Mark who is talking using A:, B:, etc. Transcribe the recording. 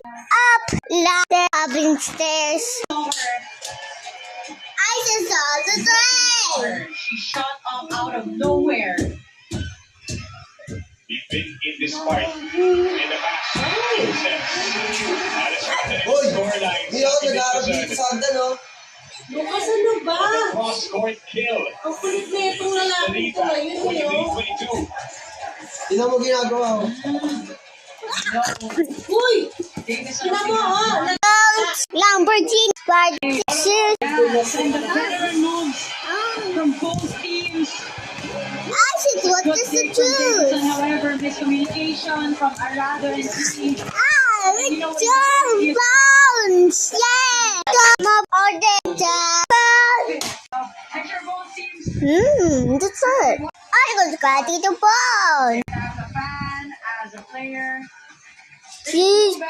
A: up ladder having stairs. I just saw the train.
B: She shot up out of nowhere.
C: We've been in this fight in the past few sets.
D: Uy!
C: Scoreline.
D: Hindi ako nag-aarap dito sa hagdan, no?
B: Lukas, ano ba?
C: Cross-court kill.
B: Ang kulit na itong lalaki ko ngayon, yun.
C: 23-22.
D: Tingnan mo ginagawa ko.
B: Uy! Tingnan mo, oh!
A: Lamborghini Squad 6.
B: And the veteran moves from both teams.
A: I should what
B: Good
A: is the
B: play from Davidson,
A: truth?
B: however, miscommunication from Arado and team.
A: It's your bounce. Yeah. Come up all day.
B: And for both teams,
A: That's it. I was glad to bone.
B: as a fan, as a player,
A: 50.